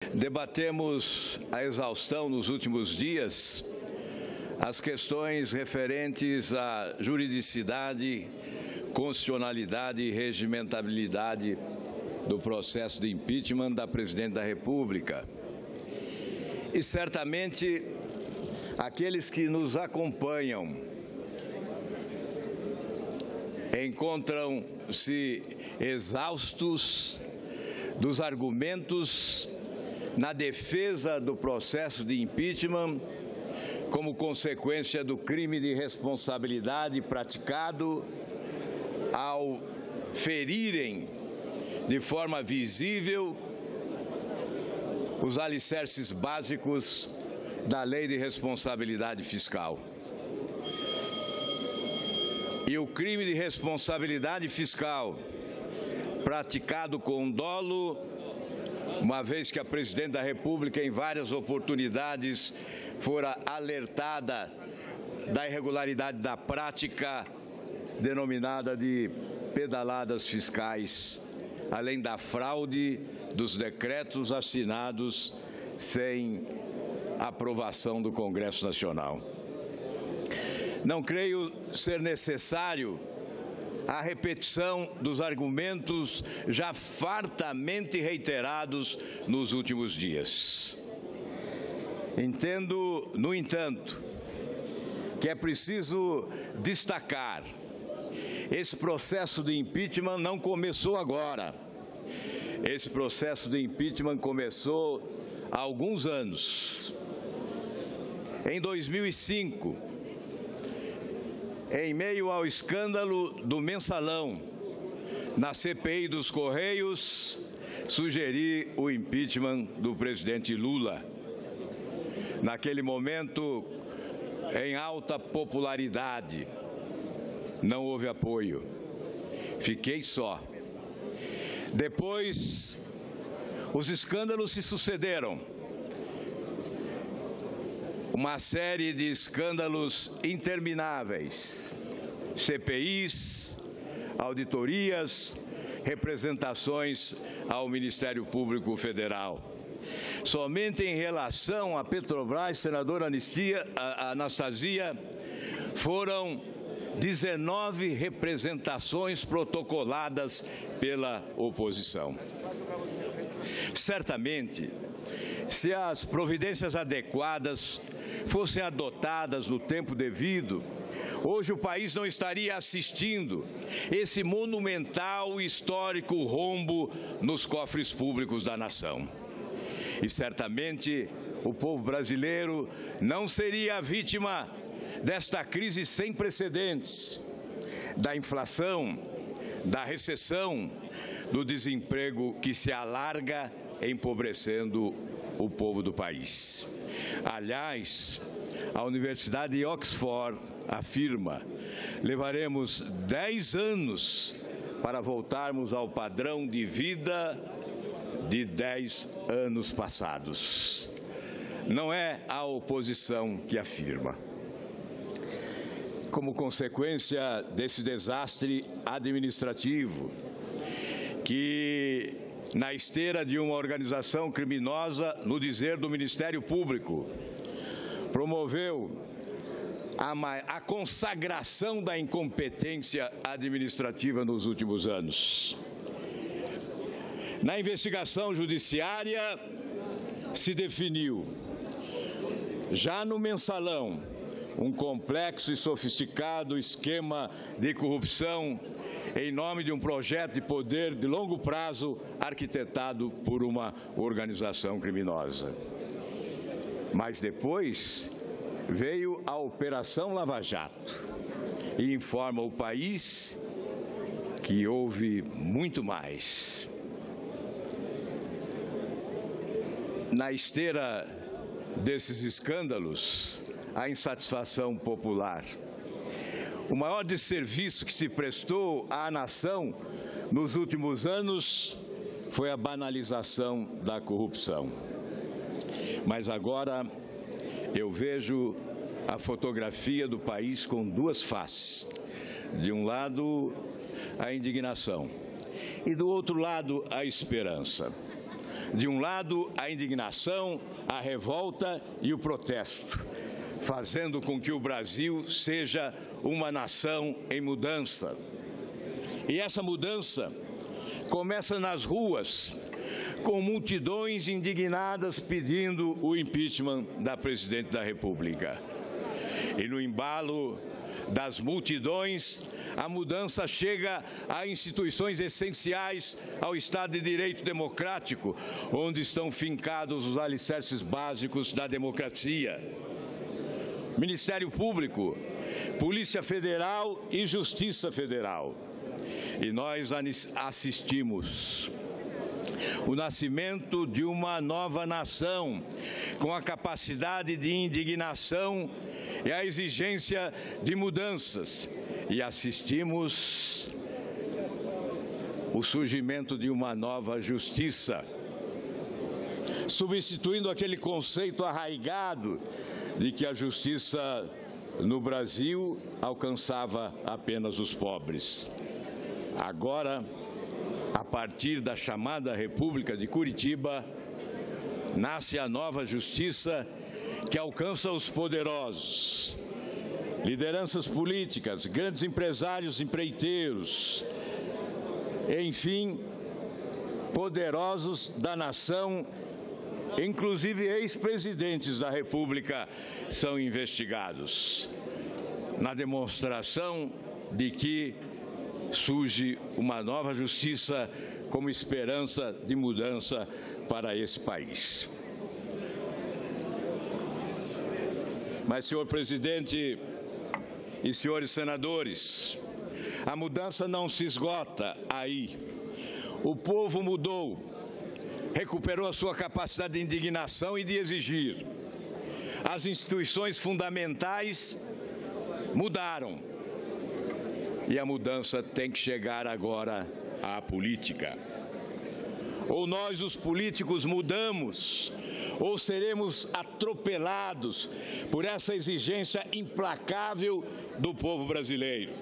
Debatemos a exaustão nos últimos dias as questões referentes à juridicidade, constitucionalidade e regimentabilidade do processo de impeachment da Presidente da República. E certamente aqueles que nos acompanham encontram-se exaustos dos argumentos na defesa do processo de impeachment como consequência do crime de responsabilidade praticado ao ferirem de forma visível os alicerces básicos da Lei de Responsabilidade Fiscal. E o crime de responsabilidade fiscal praticado com dolo, uma vez que a Presidente da República, em várias oportunidades, fora alertada da irregularidade da prática denominada de pedaladas fiscais, além da fraude dos decretos assinados sem aprovação do Congresso Nacional. Não creio ser necessário a repetição dos argumentos já fartamente reiterados nos últimos dias. Entendo, no entanto, que é preciso destacar: esse processo de impeachment não começou agora. Esse processo de impeachment começou há alguns anos. Em 2005, em meio ao escândalo do Mensalão, na CPI dos Correios, sugeri o impeachment do presidente Lula. Naquele momento, em alta popularidade, não houve apoio. Fiquei só. Depois, os escândalos se sucederam. Uma série de escândalos intermináveis, CPIs, auditorias, representações ao Ministério Público Federal. Somente em relação à Petrobras, senadora Anastasia, foram 19 representações protocoladas pela oposição. Certamente, se as providências adequadas fossem adotadas no tempo devido, hoje o país não estaria assistindo esse monumental e histórico rombo nos cofres públicos da nação. E certamente o povo brasileiro não seria vítima desta crise sem precedentes, da inflação, da recessão, do desemprego que se alarga, empobrecendo o povo do país. Aliás, a Universidade de Oxford afirma: levaremos 10 anos para voltarmos ao padrão de vida de 10 anos passados. Não é a oposição que afirma. Como consequência desse desastre administrativo, que, na esteira de uma organização criminosa, no dizer do Ministério Público, promoveu a consagração da incompetência administrativa nos últimos anos. Na investigação judiciária, se definiu, já no Mensalão, um complexo e sofisticado esquema de corrupção em nome de um projeto de poder de longo prazo arquitetado por uma organização criminosa. Mas depois veio a Operação Lava Jato e informa o país que houve muito mais. Na esteira desses escândalos, a insatisfação popular. O maior desserviço que se prestou à nação nos últimos anos foi a banalização da corrupção. Mas agora eu vejo a fotografia do país com duas faces. De um lado, a indignação e do outro lado, a esperança. De um lado, a indignação, a revolta e o protesto, fazendo com que o Brasil seja uma nação em mudança. E essa mudança começa nas ruas, com multidões indignadas pedindo o impeachment da presidente da República. E no embalo das multidões, a mudança chega a instituições essenciais ao Estado de Direito democrático, onde estão fincados os alicerces básicos da democracia. Ministério Público, Polícia Federal e Justiça Federal. E nós assistimos o nascimento de uma nova nação, com a capacidade de indignação e a exigência de mudanças. E assistimos o surgimento de uma nova justiça, substituindo aquele conceito arraigado de que a justiça no Brasil alcançava apenas os pobres. Agora, a partir da chamada República de Curitiba, nasce a nova justiça que alcança os poderosos, lideranças políticas, grandes empresários, empreiteiros, enfim, poderosos da nação, inclusive ex-presidentes da República são investigados, na demonstração de que surge uma nova justiça como esperança de mudança para esse país. Mas, senhor presidente e senhores senadores, a mudança não se esgota aí. O povo mudou, recuperou a sua capacidade de indignação e de exigir. As instituições fundamentais mudaram. E a mudança tem que chegar agora à política. Ou nós, os políticos, mudamos, ou seremos atropelados por essa exigência implacável do povo brasileiro.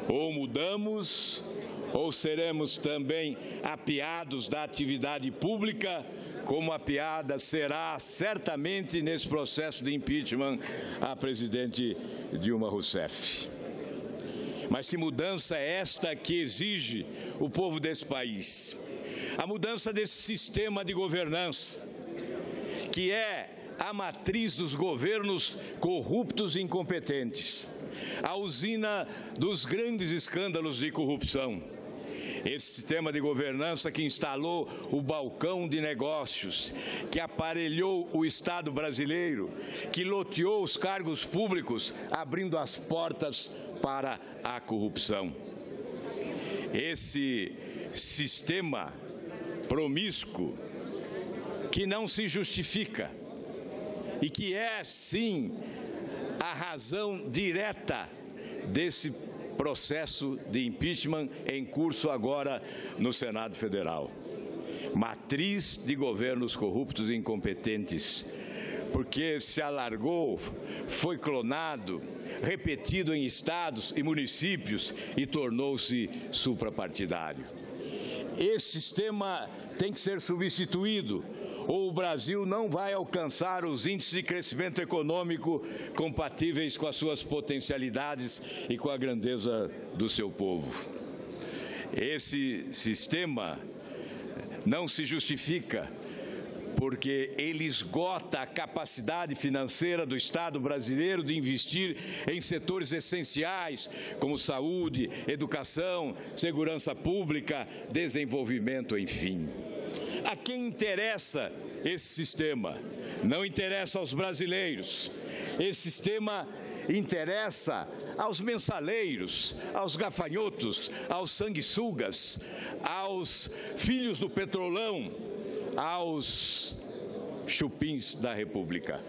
Ou mudamos, ou seremos também apiados da atividade pública, como a piada será certamente nesse processo de impeachment à presidente Dilma Rousseff. Mas que mudança é esta que exige o povo desse país? A mudança desse sistema de governança, que é a matriz dos governos corruptos e incompetentes, a usina dos grandes escândalos de corrupção. Esse sistema de governança que instalou o balcão de negócios, que aparelhou o Estado brasileiro, que loteou os cargos públicos, abrindo as portas para a corrupção. Esse sistema promíscuo, que não se justifica e que é, sim, a razão direta desse processo de impeachment em curso agora no Senado Federal. Matriz de governos corruptos e incompetentes, porque se alargou, foi clonado, repetido em estados e municípios e tornou-se suprapartidário. Esse sistema tem que ser substituído, ou o Brasil não vai alcançar os índices de crescimento econômico compatíveis com as suas potencialidades e com a grandeza do seu povo. Esse sistema não se justifica porque ele esgota a capacidade financeira do Estado brasileiro de investir em setores essenciais como saúde, educação, segurança pública, desenvolvimento, enfim. A quem interessa esse sistema? Não interessa aos brasileiros. Esse sistema interessa aos mensaleiros, aos gafanhotos, aos sanguessugas, aos filhos do petrolão, aos chupins da República.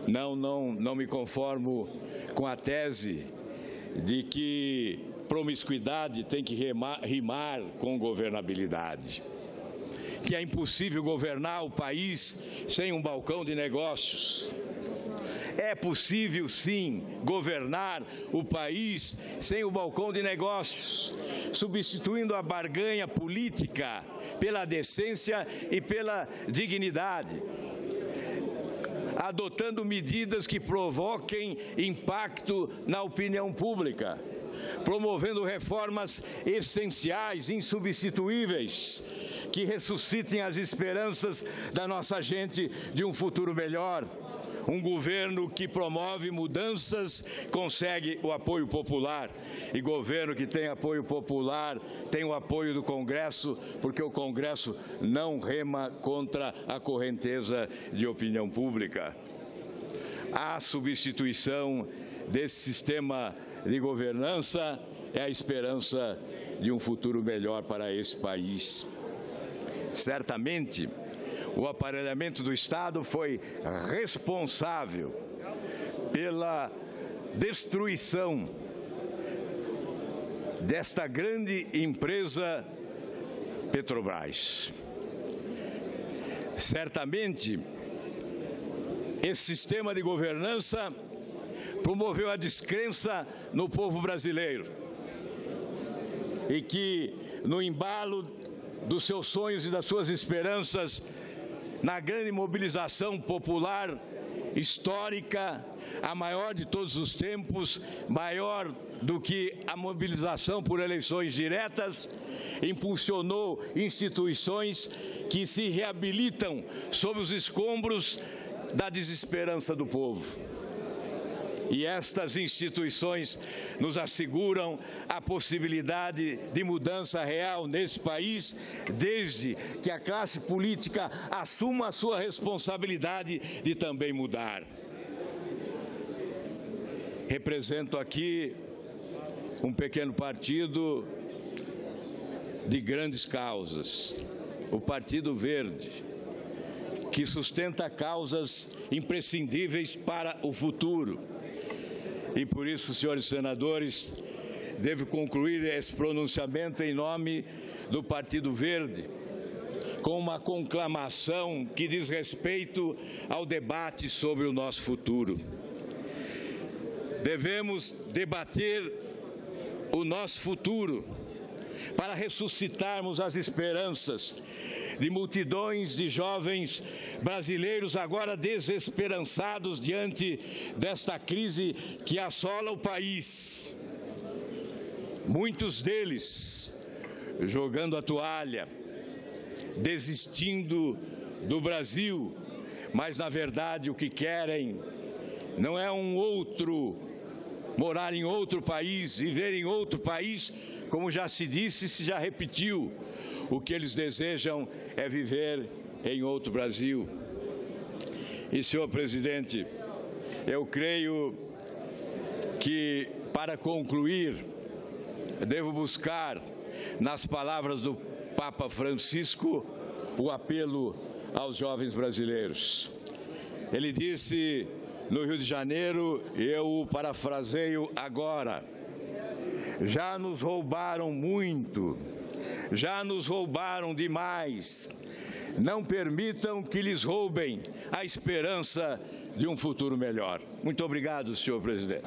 Não me conformo com a tese de que promiscuidade tem que rimar com governabilidade, que é impossível governar o país sem um balcão de negócios, É possível, sim, governar o país sem o balcão de negócios, substituindo a barganha política pela decência e pela dignidade, adotando medidas que provoquem impacto na opinião pública, promovendo reformas essenciais, insubstituíveis, que ressuscitem as esperanças da nossa gente de um futuro melhor. Um governo que promove mudanças consegue o apoio popular. E governo que tem apoio popular tem o apoio do Congresso, porque o Congresso não rema contra a correnteza de opinião pública. A substituição desse sistema de governança é a esperança de um futuro melhor para esse país. Certamente, o aparelhamento do Estado foi responsável pela destruição desta grande empresa Petrobras. Certamente, esse sistema de governança promoveu a descrença no povo brasileiro e que, no embalo dos seus sonhos e das suas esperanças, na grande mobilização popular histórica, a maior de todos os tempos, maior do que a mobilização por eleições diretas, impulsionou instituições que se reabilitam sob os escombros da desesperança do povo. E estas instituições nos asseguram a possibilidade de mudança real nesse país, desde que a classe política assuma a sua responsabilidade de também mudar. Represento aqui um pequeno partido de grandes causas, o Partido Verde, que sustenta causas imprescindíveis para o futuro. E por isso, senhores senadores, devo concluir esse pronunciamento em nome do Partido Verde, com uma conclamação que diz respeito ao debate sobre o nosso futuro. Devemos debater o nosso futuro para ressuscitarmos as esperanças de multidões de jovens brasileiros agora desesperançados diante desta crise que assola o país. Muitos deles jogando a toalha, desistindo do Brasil, mas na verdade o que querem não é morar em outro país, viver em outro país, como já se disse e se já repetiu. O que eles desejam é viver em outro Brasil. E, senhor presidente, eu creio que, para concluir, devo buscar, nas palavras do Papa Francisco, o apelo aos jovens brasileiros. Ele disse no Rio de Janeiro, eu o parafraseio agora: já nos roubaram muito, já nos roubaram demais. Não permitam que lhes roubem a esperança de um futuro melhor. Muito obrigado, senhor presidente.